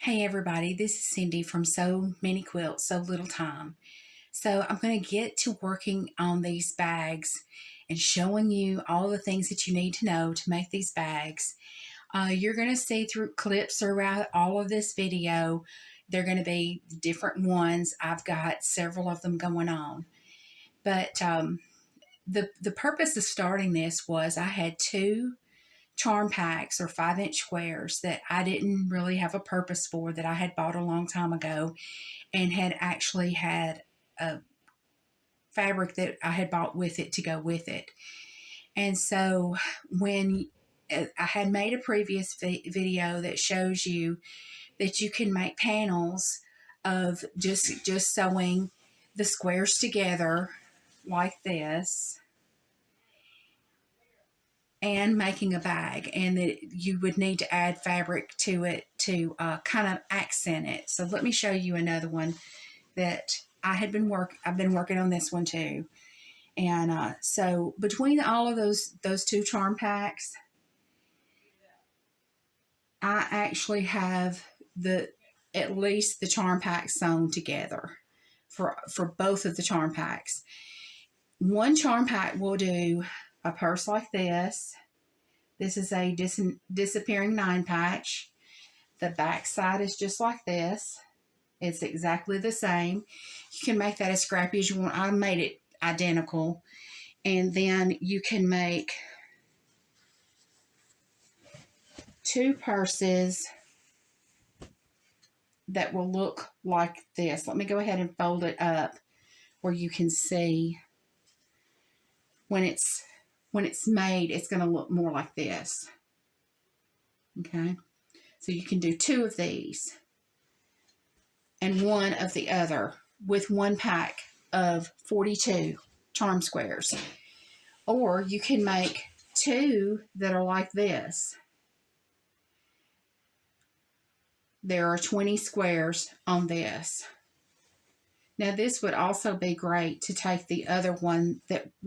Hey everybody, this is Cindy from So Many Quilts, So Little Time. So I'm going to get to working on these bags and showing you all the things that you need to know to make these bags. You're going to see through clips throughout all of this video. They're going to be different ones. I've got several of them going on. But the purpose of starting this was I had two charm packs or 5-inch squares that I didn't really have a purpose for, that I had bought a long time ago and had actually had a fabric that I had bought with it to go with it. And so when I had made a previous video that shows you that you can make panels of just sewing the squares together like this and making a bag, and that you would need to add fabric to it to kind of accent it. So let me show you another one that I've been working on this one too. And so between all of those two charm packs, I actually have at least the charm packs sewn together for both of the charm packs. One charm pack will do a purse like this. This is a disappearing 9-patch. The back side is just like this. It's exactly the same. You can make that as scrappy as you want. I made it identical. And then you can make two purses that will look like this. Let me go ahead and fold it up where you can see when it's made, it's going to look more like this. Okay, so you can do two of these and one of the other with one pack of 42 charm squares. Or you can make two that are like this. There are 20 squares on this. Now this would also be great to take the other one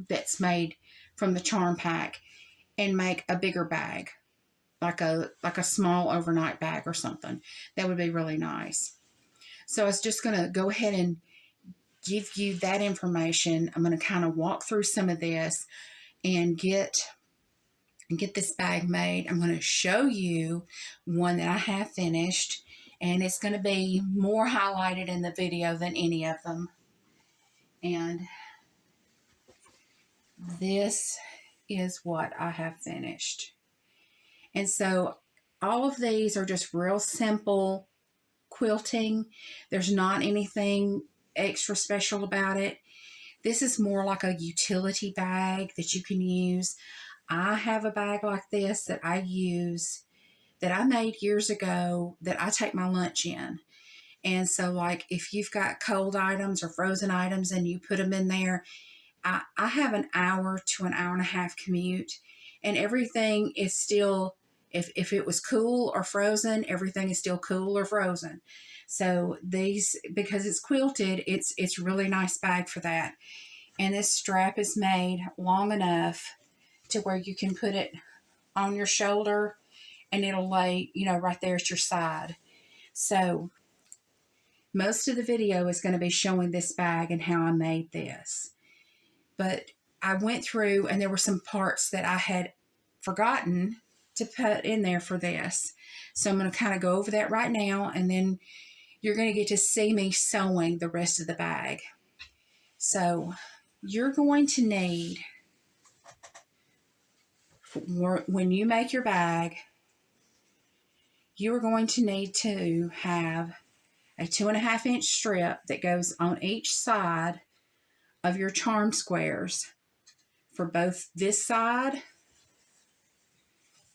that's made from the charm pack and make a bigger bag, like a small overnight bag or something. That would be really nice. So I was just going to go ahead and give you that information. I'm going to kind of walk through some of this and get this bag made. I'm going to show you one that I have finished, and it's going to be more highlighted in the video than any of them. And this is what I have finished. And so all of these are just real simple quilting. There's not anything extra special about it. This is more like a utility bag that you can use. I have a bag like this that I use, that I made years ago, that I take my lunch in. And so like if you've got cold items or frozen items and you put them in there, I have an hour to an hour and a half commute, and everything is still, if it was cool or frozen, everything is still cool or frozen. So these, because it's quilted, it's really nice bag for that. And this strap is made long enough to where you can put it on your shoulder and it'll lay, right there at your side. So most of the video is going to be showing this bag and how I made this. But I went through and there were some parts that I had forgotten to put in there for this. So I'm going to kind of go over that right now, and then you're going to get to see me sewing the rest of the bag. So you're going to need, when you make your bag, you are going to need to have a 2.5-inch strip that goes on each side of your charm squares for both this side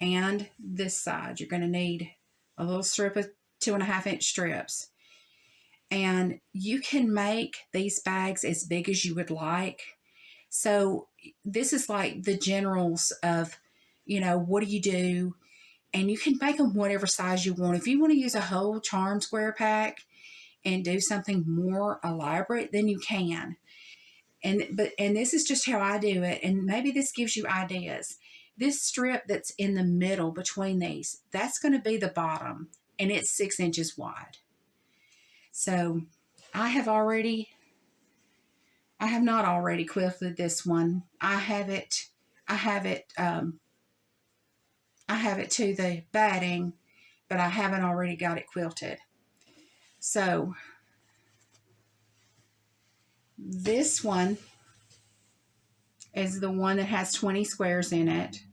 and this side. You're going to need a little strip of 2.5-inch strips. And you can make these bags as big as you would like. So this is like the generals of, what do you do? And you can make them whatever size you want. If you want to use a whole charm square pack and do something more elaborate, then you can. And this is just how I do it, and maybe this gives you ideas. This strip that's in the middle between these, that's going to be the bottom. and it's 6 inches wide. So I have not already quilted this one. I have it to the batting, but I haven't already got it quilted. So this one is the one that has 20 squares in it,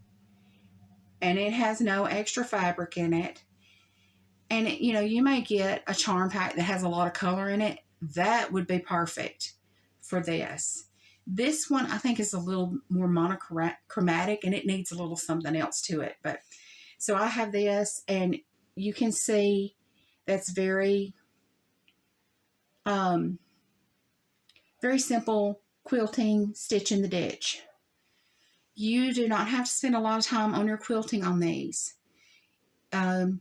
and it has no extra fabric in it. And you may get a charm pack that has a lot of color in it. That would be perfect for this. This one I think is a little more monochromatic, and it needs a little something else to it. But so I have this, and you can see that's very very simple quilting, stitch in the ditch. You do not have to spend a lot of time on your quilting on these, and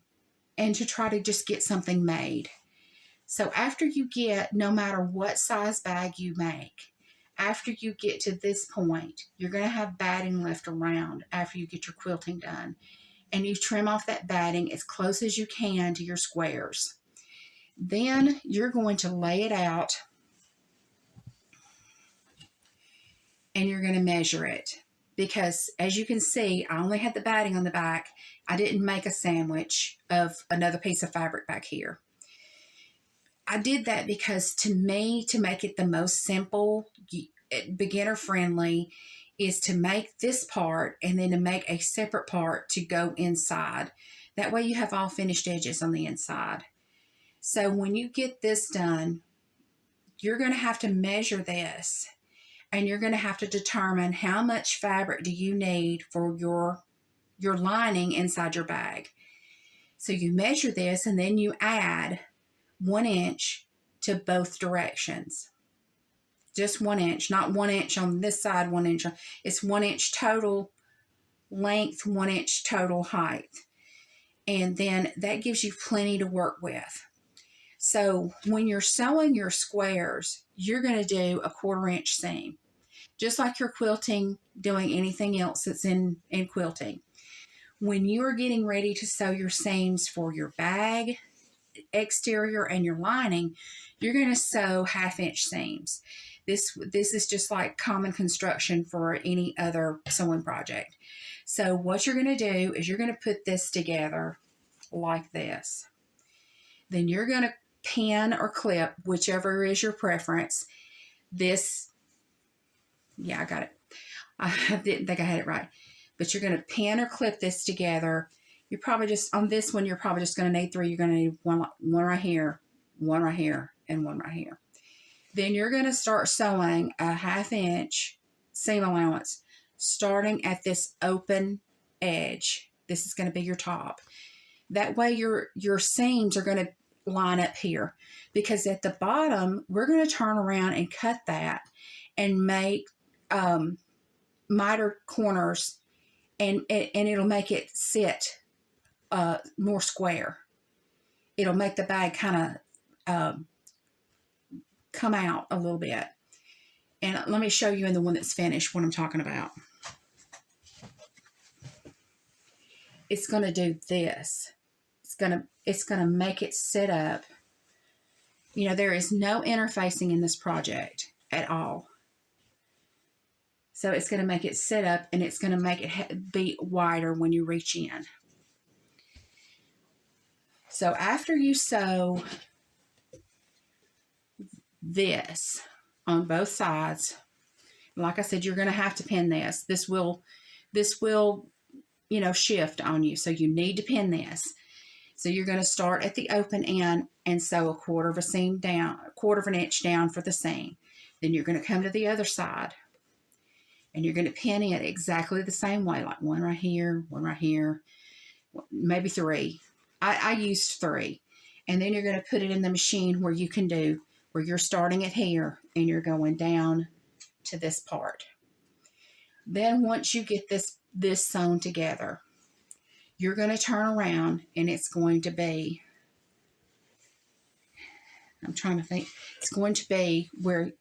to try to just get something made. So after you get, no matter what size bag you make, after you get to this point, you're going to have batting left around after you get your quilting done. And you trim off that batting as close as you can to your squares. Then you're going to lay it out, and you're going to measure it. Because as you can see, I only had the batting on the back. I didn't make a sandwich of another piece of fabric back here. I did that because to me, to make it the most simple, beginner friendly, is to make this part and then to make a separate part to go inside. That way you have all finished edges on the inside. So when you get this done, you're going to have to measure this, and you're going to have to determine how much fabric do you need for your lining inside your bag. So you measure this, and then you add 1 inch to both directions. Just 1 inch, not 1 inch on this side, 1 inch. It's 1 inch total length, 1 inch total height. And then that gives you plenty to work with. So when you're sewing your squares, you're going to do a 1/4 inch seam. Just like you're quilting, doing anything else that's in quilting. When you are getting ready to sew your seams for your bag, exterior, and your lining, you're going to sew 1/2 inch seams. This is just like common construction for any other sewing project. So what you're going to do is you're going to put this together like this. Then you're going to pin or clip, whichever is your preference. Yeah, I got it. I didn't think I had it right. But you're going to pin or clip this together. You're probably just, on this one, you're probably just going to need 3. You're going to need one right here, one right here, and one right here. Then you're going to start sewing a 1/2 inch seam allowance, starting at this open edge. This is going to be your top. That way your seams are going to line up here, because at the bottom, we're going to turn around and cut that and make miter corners, and it'll make it sit more square. It'll make the bag kind of come out a little bit. And let me show you in the one that's finished what I'm talking about. It's going to do this. It's going to make it sit up. There is no interfacing in this project at all. So it's going to make it sit up, and it's going to make it be wider when you reach in. So after you sew this on both sides, like I said, you're going to have to pin this. This will shift on you. So you need to pin this. So you're going to start at the open end and sew 1/4 of a seam down, 1/4 of an inch down for the seam. Then you're going to come to the other side, and you're going to pin it exactly the same way, like one right here, maybe 3. I used 3. And then you're going to put it in the machine where you're starting it here and you're going down to this part. Then once you get this sewn together, you're going to turn around, and it's going to be, I'm trying to think, it's going to be where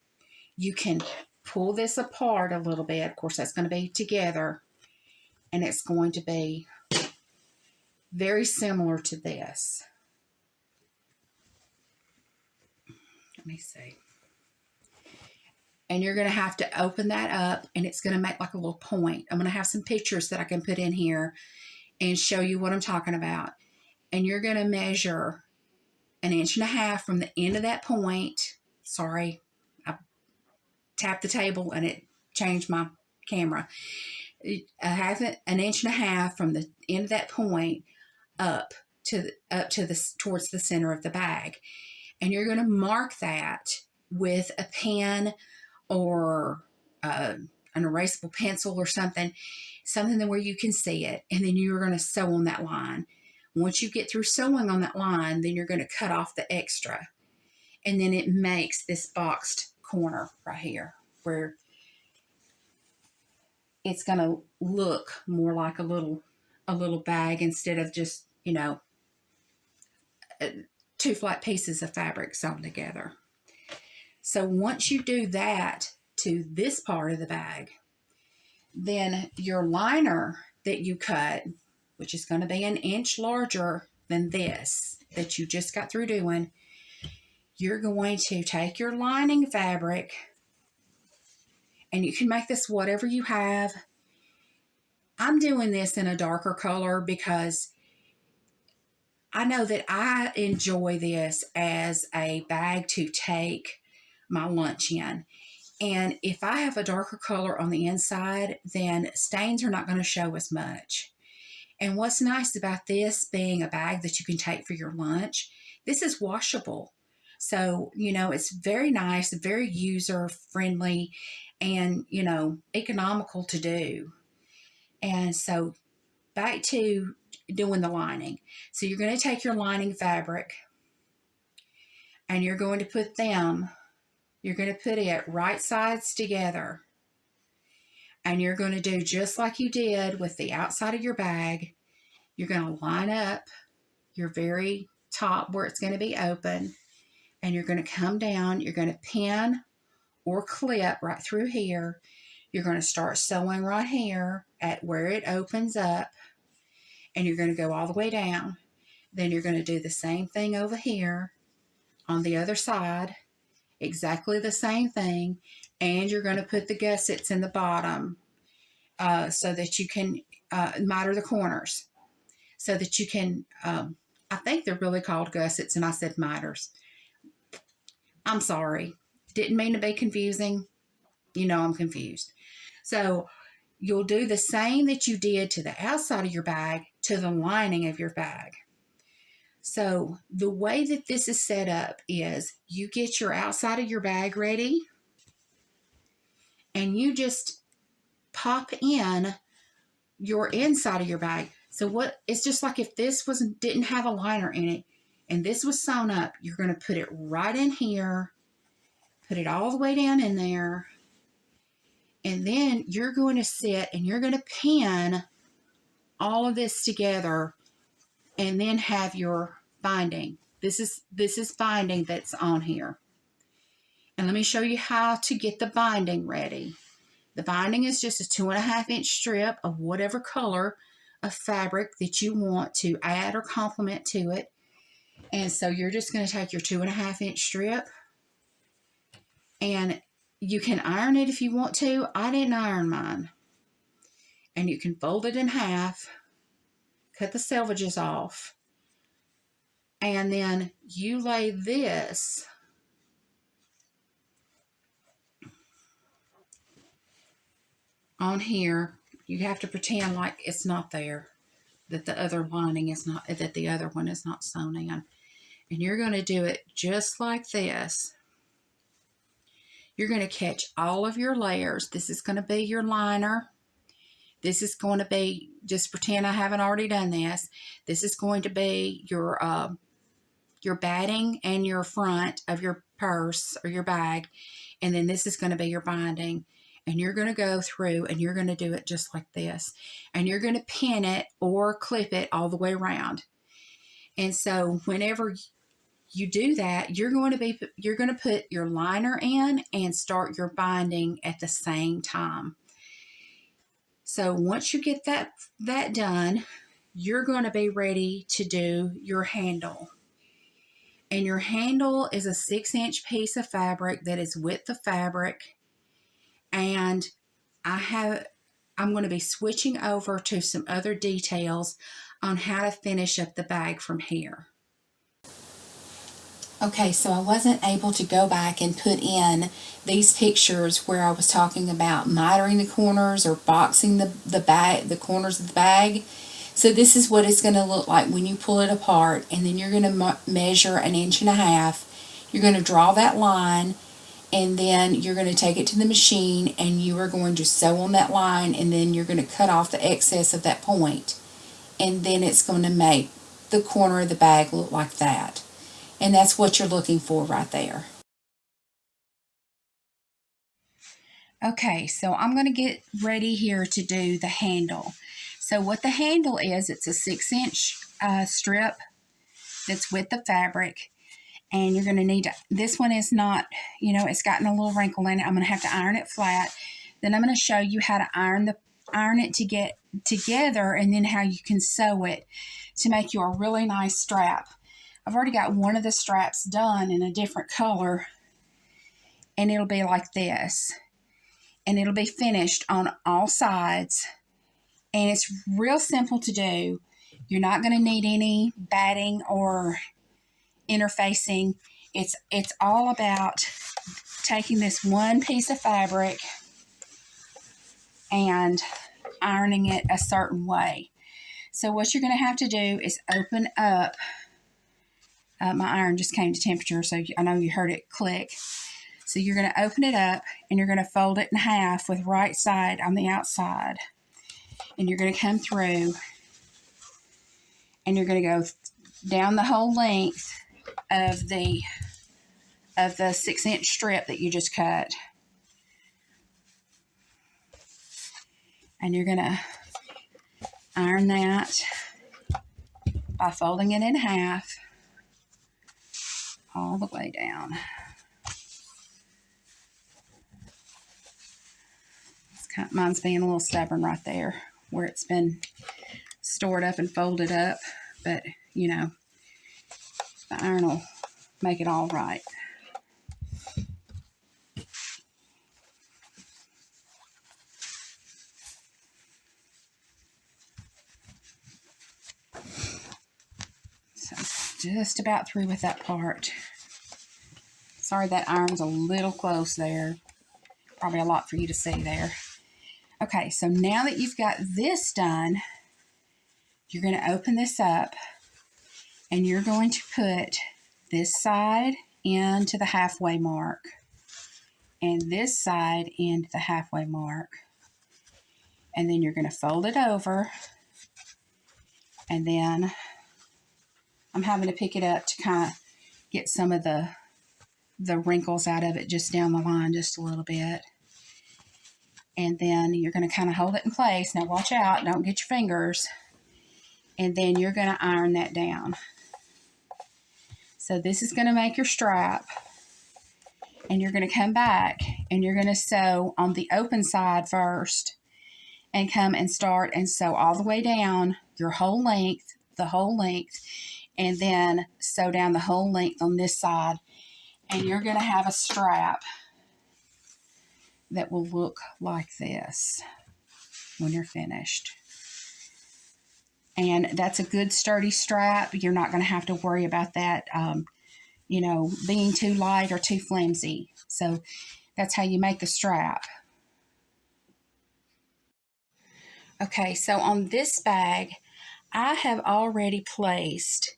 you can pull this apart a little bit. Of course, that's going to be together, and it's going to be very similar to this. Let me see. And you're going to have to open that up, and it's going to make like a little point. I'm going to have some pictures that I can put in here and show you what I'm talking about. And you're going to measure 1.5 inches from the end of that point. Sorry, I tapped the table and it changed my camera. I have 1.5 inches from the end of that point up to the towards the center of the bag, and you're going to mark that with a pen or an erasable pencil or something where you can see it, and then you're going to sew on that line. Once you get through sewing on that line, then you're going to cut off the extra, and then it makes this boxed corner right here where it's going to look more like a little bag instead of just, two flat pieces of fabric sewn together. So once you do that to this part of the bag, then your liner that you cut, which is going to be 1 inch larger than this that you just got through doing, you're going to take your lining fabric, and you can make this whatever you have. I'm doing this in a darker color because I know that I enjoy this as a bag to take my lunch in. And if I have a darker color on the inside, then stains are not going to show as much. And what's nice about this being a bag that you can take for your lunch, this is washable. So, it's very nice, very user friendly, and, economical to do. And so back to doing the lining. So you're going to take your lining fabric and you're going to put it right sides together. And you're going to do just like you did with the outside of your bag. You're going to line up your very top where it's going to be open, and you're going to come down. You're going to pin or clip right through here. You're going to start sewing right here at where it opens up, and you're going to go all the way down. Then you're going to do the same thing over here on the other side, exactly the same thing, and you're going to put the gussets in the bottom so that you can miter the corners, so that you can, I think they're really called gussets, and I said miters. I'm sorry. Didn't mean to be confusing. I'm confused. So you'll do the same that you did to the outside of your bag to the lining of your bag. So the way that this is set up is you get your outside of your bag ready, and you just pop in your inside of your bag. So it's just like if this didn't have a liner in it and this was sewn up, you're going to put it right in here, put it all the way down in there, and then you're going to sit and you're going to pin all of this together and then have your binding. This is binding that's on here. And let me show you how to get the binding ready. The binding is just a 2.5 inch strip of whatever color of fabric that you want to add or complement to it. And so you're just going to take your 2.5 inch strip, and you can iron it if you want to. I didn't iron mine. And you can fold it in half, cut the selvages off, and then you lay this on here. You have to pretend like it's not there, that the other lining is not, that the other one is not sewn in. And you're going to do it just like this. You're going to catch all of your layers. This is going to be your liner. This is going to be, just pretend I haven't already done this. This is going to be your batting and your front of your purse or your bag. And then this is going to be your binding. And you're going to go through and you're going to do it just like this. And you're going to pin it or clip it all the way around. And so whenever you do that, you're going to put your liner in and start your binding at the same time. So once you get that done, you're going to be ready to do your handle. And your handle is a 6-inch piece of fabric that is with the fabric. And I'm going to be switching over to some other details on how to finish up the bag from here. Okay, so I wasn't able to go back and put in these pictures where I was talking about mitering the corners or boxing the corners of the bag. So this is what it's going to look like when you pull it apart, and then you're going to measure 1.5 inches. You're going to draw that line, and then you're going to take it to the machine, and you are going to sew on that line, and then you're going to cut off the excess of that point, and then it's going to make the corner of the bag look like that. And that's what you're looking for right there. Okay, so I'm going to get ready here to do the handle. So what the handle is, it's a 6-inch strip that's with the fabric. And you're going to need to, this one is not, it's gotten a little wrinkle in it. I'm going to have to iron it flat. Then I'm going to show you how to iron it to get together, and then how you can sew it to make you a really nice strap. I've already got one of the straps done in a different color, and it'll be like this. And it'll be finished on all sides. And it's real simple to do. You're not going to need any batting or interfacing. It's all about taking this one piece of fabric and ironing it a certain way. So what you're going to have to do is open up. My iron just came to temperature, so I know you heard it click. So you're going to open it up, and you're going to fold it in half with right side on the outside. And you're going to come through, and you're going to go down the whole length of the 6-inch strip that you just cut. And you're going to iron that by folding it in half all the way down. Mine's being a little stubborn right there where it's been stored up and folded up, but the iron will make it all right. So just about through with that part. Sorry, that iron's a little close there. Probably a lot for you to see there. Okay, so now that you've got this done, you're going to open this up, and you're going to put this side into the halfway mark and this side into the halfway mark. And then you're going to fold it over, and then I'm having to pick it up to kind of get some of the wrinkles out of it just down the line just a little bit. And then you're going to kind of hold it in place. Now watch out, don't get your fingers. And then you're going to iron that down. So this is going to make your strap. And you're going to come back, and you're going to sew on the open side first, and come and start and sew all the way down your whole length, and then sew down the whole length on this side. And you're going to have a strap that will look like this when you're finished. And that's a good sturdy strap. You're not going to have to worry about that, being too light or too flimsy. So that's how you make the strap. Okay, so on this bag, I have already placed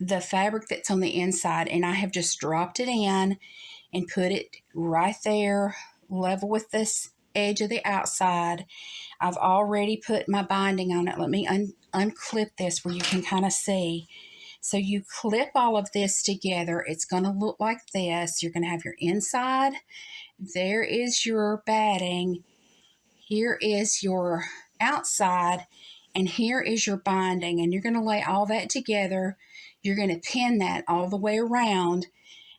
the fabric that's on the inside, and I have just dropped it in and put it right there, level with this edge of the outside. I've already put my binding on it. Let me unclip this where you can kind of see. So you clip all of this together. It's going to look like this. You're going to have your inside. There is your batting. Here is your outside. And here is your binding. And you're going to lay all that together. You're going to pin that all the way around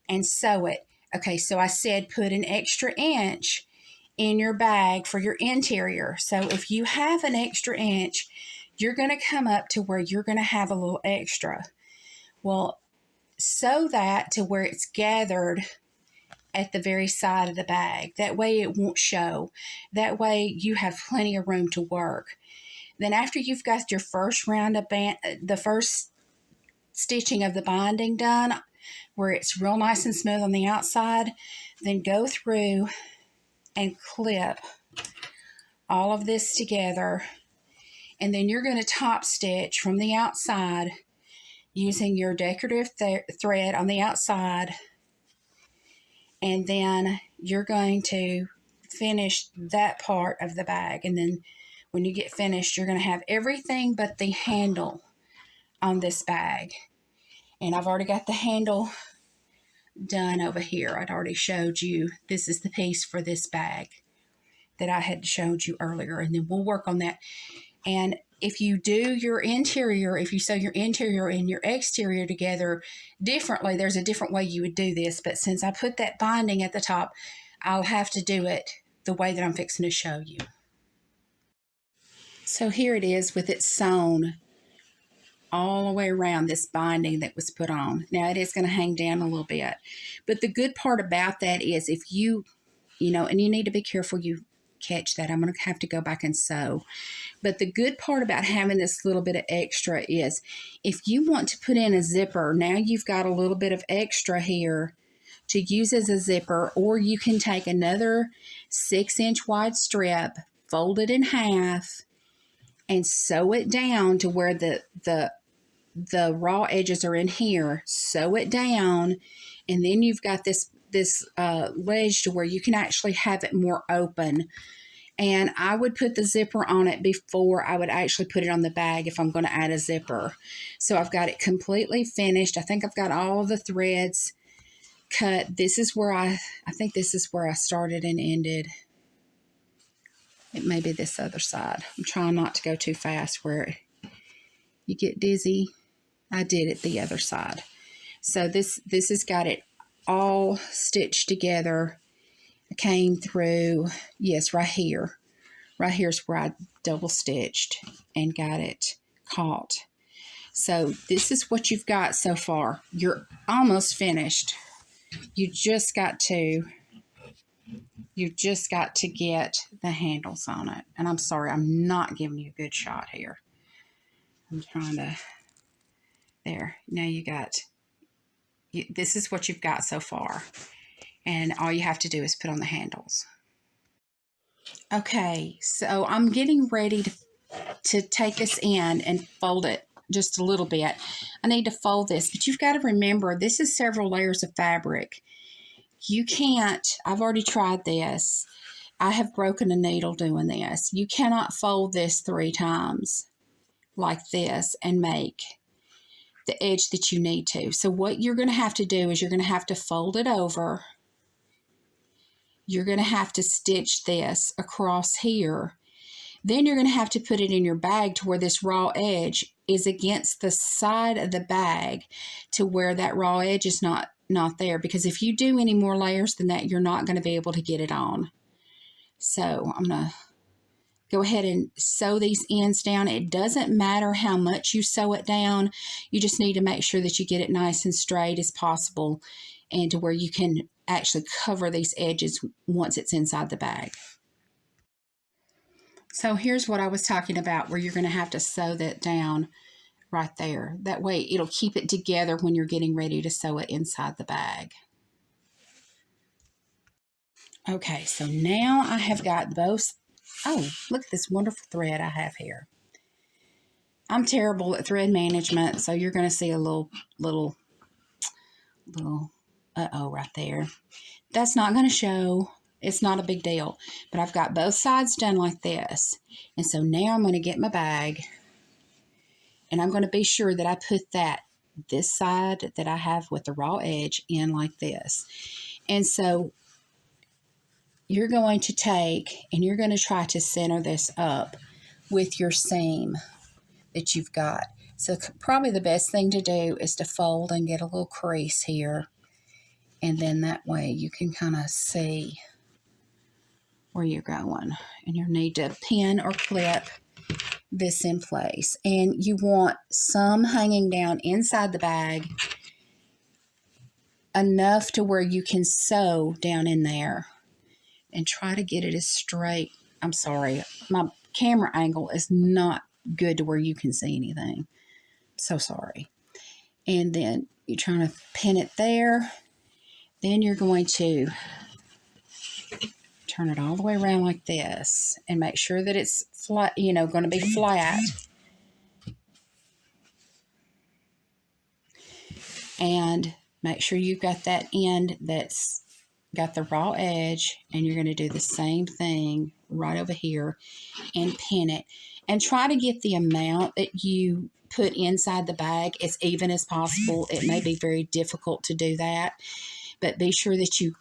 and sew it. Okay, so I said put an extra inch in your bag for your interior. So if you have an extra inch, you're going to come up to where you're going to have a little extra. Well, sew that to where it's gathered at the very side of the bag. That way it won't show. That way you have plenty of room to work. Then after you've got your first round of the first stitching of the binding done, where it's real nice and smooth on the outside, then go through and clip all of this together. And then you're going to top stitch from the outside using your decorative thread on the outside. And then you're going to finish that part of the bag. And then when you get finished, you're going to have everything but the handle on this bag. And I've already got the handle done over here. I'd already showed you. This is the piece for this bag that I had showed you earlier. And then we'll work on that. And if you do your interior, if you sew your interior and your exterior together differently, there's a different way you would do this. But since I put that binding at the top, I'll have to do it the way that I'm fixing to show you. So here it is with it sewn all the way around this binding that was put on. Now it is going to hang down a little bit. But the good part about that is if you know, and you need to be careful you catch that. I'm going to have to go back and sew. But the good part about having this little bit of extra is if you want to put in a zipper, now you've got a little bit of extra here to use as a zipper, or you can take another 6-inch wide strip, fold it in half, and sew it down to where the raw edges are in here. Sew it down, and then you've got this ledge to where you can actually have it more open. And I would put the zipper on it before I would actually put it on the bag if I'm going to add a zipper. So I've got it completely finished. I think I've got all of the threads cut. This is where I think this is where I started and ended. It may be this other side. I'm trying not to go too fast where you get dizzy. I did it the other side. So this has got it all stitched together. I came through, yes, right here. Right here's where I double stitched and got it caught. So this is what you've got so far. You're almost finished. You just got to get the handles on it. And I'm sorry, I'm not giving you a good shot here. I'm trying to, there. Now you got, this is what you've got so far. And all you have to do is put on the handles. Okay, so I'm getting ready to take this in and fold it just a little bit. I need to fold this, but you've got to remember this is several layers of fabric. You can't, I've already tried this. I have broken a needle doing this. You cannot fold this 3 times like this and make the edge that you need to. So what you're going to have to do is you're going to have to fold it over. You're going to have to stitch this across here. Then you're going to have to put it in your bag to where this raw edge is against the side of the bag to where that raw edge is not there. Because if you do any more layers than that, you're not going to be able to get it on. So I'm going to go ahead and sew these ends down. It doesn't matter how much you sew it down. You just need to make sure that you get it nice and straight as possible and to where you can actually cover these edges once it's inside the bag. So here's what I was talking about where you're going to have to sew that down right there. That way it'll keep it together when you're getting ready to sew it inside the bag. Okay, so now I have got both. Oh, look at this wonderful thread I have here. I'm terrible at thread management, so you're going to see a little uh-oh right there. That's not going to show. It's not a big deal. But I've got both sides done like this. And so now I'm going to get my bag. And I'm going to be sure that I put this side that I have with the raw edge in like this. And so you're going to take and you're going to try to center this up with your seam that you've got. So probably the best thing to do is to fold and get a little crease here. And then that way you can kind of see where you're going. And you'll need to pin or clip this in place. And you want some hanging down inside the bag enough to where you can sew down in there, and try to get it as straight. I'm sorry, my camera angle is not good to where you can see anything. So sorry. And then you're trying to pin it there. Then you're going to turn it all the way around like this and make sure that it's flat, going to be flat. And make sure you've got that end that's got the raw edge, and you're going to do the same thing right over here and pin it. And try to get the amount that you put inside the bag as even as possible. It may be very difficult to do that, but be sure that you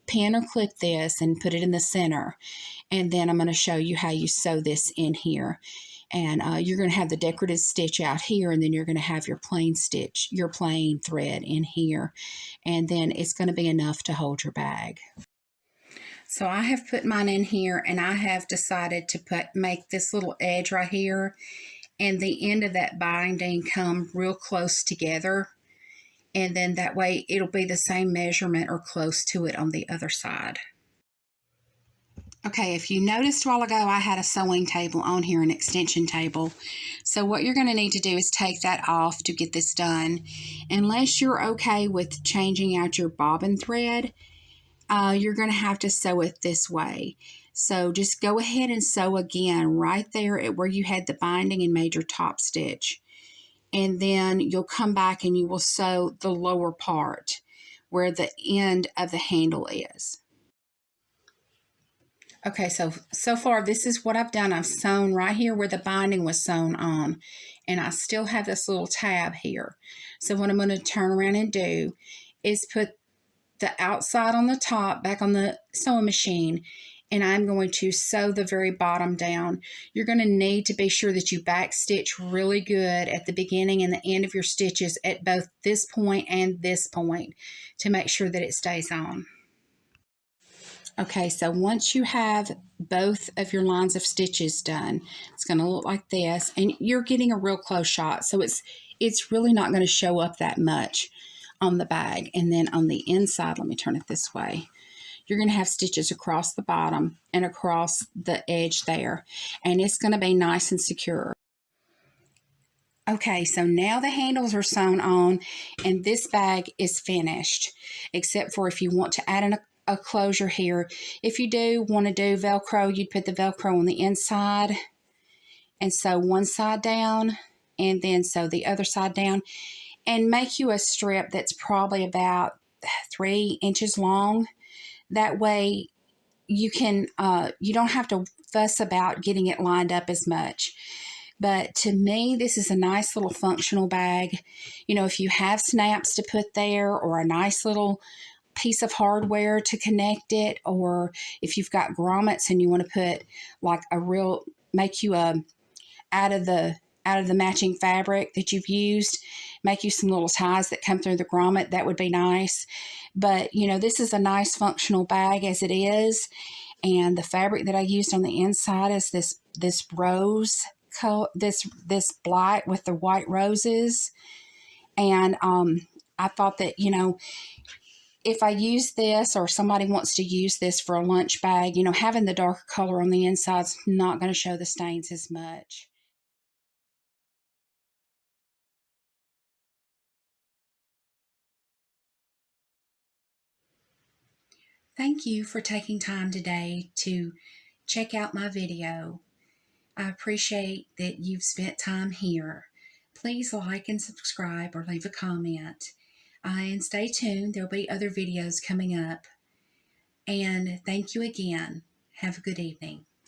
pin or clip this and put it in the center. And then I'm going to show you how you sew this in here. And you're going to have the decorative stitch out here, and then you're going to have your plain stitch, your plain thread in here. And then it's going to be enough to hold your bag. So I have put mine in here, and I have decided to make this little edge right here and the end of that binding come real close together. And then that way it'll be the same measurement or close to it on the other side. Okay, if you noticed a while ago, I had a sewing table on here, an extension table. So what you're going to need to do is take that off to get this done. Unless you're okay with changing out your bobbin thread, you're going to have to sew it this way. So just go ahead and sew again right there at where you had the binding and made your top stitch. And then you'll come back and you will sew the lower part where the end of the handle is. Okay, so far this is what I've done. I've sewn right here where the binding was sewn on, and I still have this little tab here. So what I'm going to turn around and do is put the outside on the top back on the sewing machine, and I'm going to sew the very bottom down. You're going to need to be sure that you back stitch really good at the beginning and the end of your stitches at both this point and this point to make sure that it stays on. Okay, so once you have both of your lines of stitches done, it's going to look like this, and you're getting a real close shot, so it's really not going to show up that much on the bag. And then on the inside, let me turn it this way, you're going to have stitches across the bottom and across the edge there, and it's going to be nice and secure. Okay, so now the handles are sewn on, and this bag is finished, except for if you want to add a closure here. If you do want to do Velcro, you'd put the Velcro on the inside and sew one side down, and then sew the other side down, and make you a strip that's probably about 3 inches long. That way you can you don't have to fuss about getting it lined up as much. But to me, this is a nice little functional bag. If you have snaps to put there, or a nice little piece of hardware to connect it, or if you've got grommets and you want to put like make you out of the matching fabric that you've used, make you some little ties that come through the grommet, that would be nice. But this is a nice functional bag as it is, and the fabric that I used on the inside is this rose color, this black with the white roses. And I thought that if I use this, or somebody wants to use this for a lunch bag, having the darker color on the inside is not going to show the stains as much. Thank you for taking time today to check out my video. I appreciate that you've spent time here. Please like and subscribe or leave a comment. And stay tuned. There'll be other videos coming up. And thank you again. Have a good evening.